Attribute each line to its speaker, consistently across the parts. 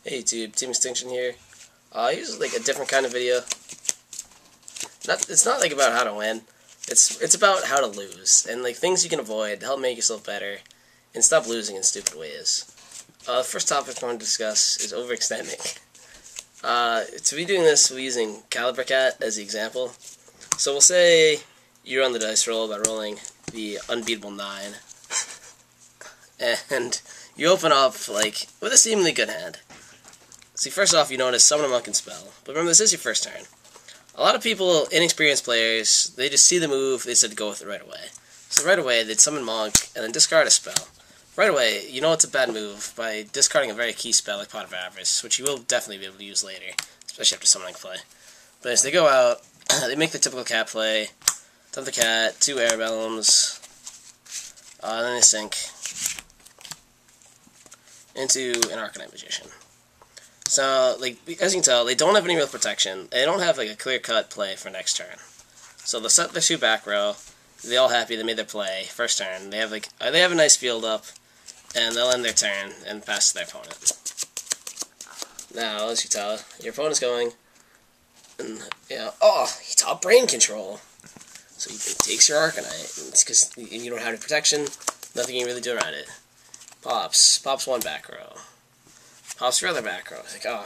Speaker 1: Hey YouTube, Team Extinction here. I use like a different kind of video. It's not like about how to win. It's about how to lose and like things you can avoid to help make yourself better and stop losing in stupid ways. The first topic I want to discuss is overextending. To be doing this, we're using Caliber Cat as the example. So we'll say you're on the dice roll by rolling the unbeatable 9, and you open up like with a seemingly good hand. See, first off, you notice Summon a Monk and Spell. But remember, this is your first turn. A lot of people, inexperienced players, they just see the move, they decide to go with it right away. So right away, they'd Summon Monk and then discard a spell. Right away, you know it's a bad move by discarding a very key spell like Pot of Avarice, which you will definitely be able to use later, especially after Summoning play. But as they go out, they make the typical cat play, dump the cat, 2 Air Emblems, and then they sink into an Arcanite Magician. So, like, as you can tell, they don't have any real protection. They don't have, like, a clear-cut play for next turn. So they'll set their 2 back row. They're all happy they made their play first turn. They have, like, they have a nice field up, and they'll end their turn and pass to their opponent. Now, as you tell, your opponent's going, and, you know, oh, he taught Brain Control. So he takes your Arcanite. It's because you don't have any protection. Nothing you can really do around it. Pops 1 back row. Pops your other back row. It's like, oh.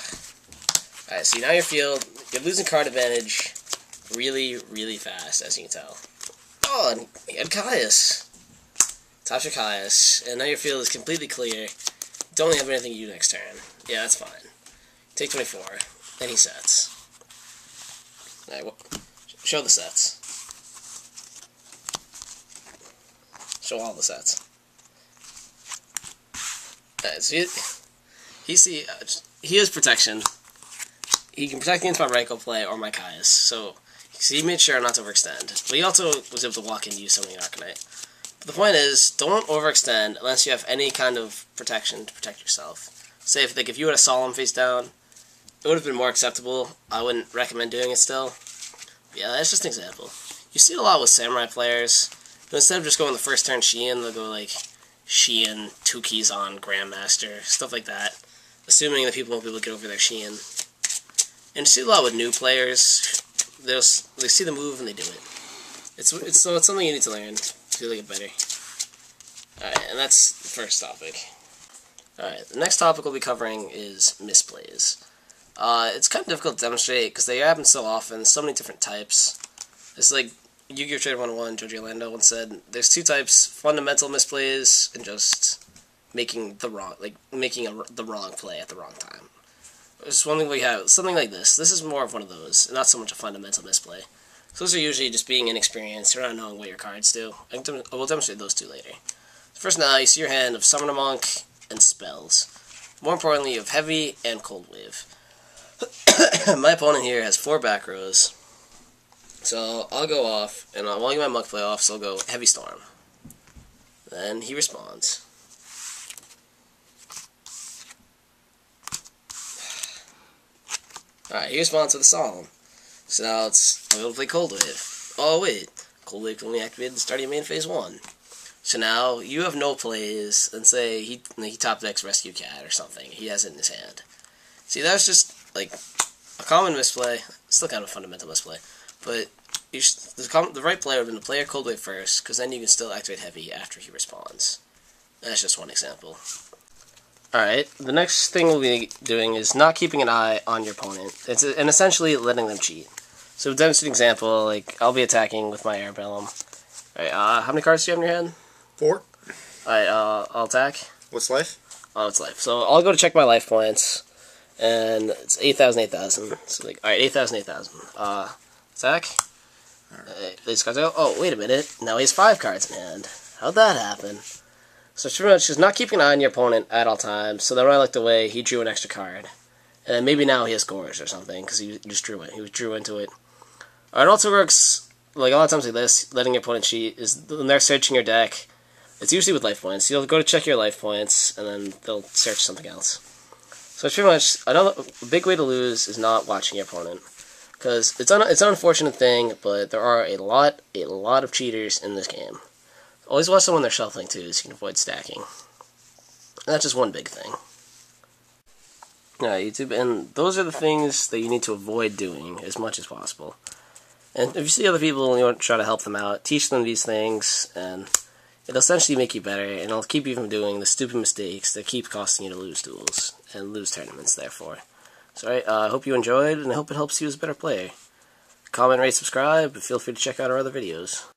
Speaker 1: Alright, see, now your field, you're losing card advantage really, really fast, as you can tell. Oh, and he had Caius. Tops your Caius, and now your field is completely clear. You don't have anything to do next turn. Yeah, that's fine. Take 24, then he sets. Alright, well, show the sets. Show all the sets. Alright, so he has protection. He can protect against my Raikou play or my Caius, so he made sure not to overextend. But he also was able to walk in and use something in Arcanite. But the point is, don't overextend unless you have any kind of protection to protect yourself. Say, if you had a Solemn face down, it would have been more acceptable. I wouldn't recommend doing it still. But yeah, that's just an example. You see it a lot with Samurai players, who instead of just going the first turn Shein, they'll go like Shein, 2 keys on, Grandmaster, stuff like that, assuming that people won't be able to get over their Shein. And you see a lot with new players. They see the move and they do it. It's something you need to learn to really get better. Alright, and that's the first topic. Alright, the next topic we'll be covering is misplays. It's kind of difficult to demonstrate because they happen so often, so many different types. It's like Yu-Gi-Oh! Trader 101, Joji Orlando once said, there's 2 types, fundamental misplays and just making the wrong play at the wrong time. There's one thing we have, something like this. This is more of one of those, not so much a fundamental misplay. So those are usually just being inexperienced or not knowing what your cards do. We'll demonstrate those 2 later. First now, you see your hand of Summon a Monk and spells. More importantly, you have Heavy and Cold Wave. My opponent here has 4 back rows. So I'll go off, and while my Monk play off, so I'll go Heavy Storm. Then he responds. Alright, he responds with a Solemn. So now I'm able to play Cold Wave. Oh wait, Cold Wave can only activate at the start of your main phase 1. So now you have no plays, and say he top decks Rescue Cat or something. He has it in his hand. See, that's just like a common misplay. Still kind of a fundamental misplay. But the right player would have been to play your Cold Wave first, because then you can still activate Heavy after he responds. That's just one example. Alright, the next thing we'll be doing is not keeping an eye on your opponent, and essentially letting them cheat. So to demonstrate an example, like, I'll be attacking with my Air Bellum. Alright, how many cards do you have in your hand?
Speaker 2: 4.
Speaker 1: Alright, I'll attack.
Speaker 2: What's life?
Speaker 1: Oh, it's life. So I'll go to check my life points, and it's 8,000, 8,000. So, like, alright, 8,000, 8,000. Attack. Alright, these cards go. Oh, wait a minute. Now he has 5 cards in hand. How'd that happen? So pretty much just not keeping an eye on your opponent at all times, so then when I looked away, he drew an extra card. And then maybe now he has Gorge or something, because he just drew it. He drew into it. It also works, like, a lot of times like this, letting your opponent cheat, is when they're searching your deck, it's usually with life points. You'll go to check your life points, and then they'll search something else. So it's pretty much, a big way to lose is not watching your opponent. Because it's an unfortunate thing, but there are a lot of cheaters in this game. Always watch them when they're shuffling too, so you can avoid stacking. And that's just one big thing. YouTube, and those are the things that you need to avoid doing as much as possible. And if you see other people and you want to try to help them out, teach them these things, and it'll essentially make you better, and it'll keep you from doing the stupid mistakes that keep costing you to lose duels, and lose tournaments, therefore. So, I hope you enjoyed, and I hope it helps you as a better player. Comment, rate, subscribe, and feel free to check out our other videos.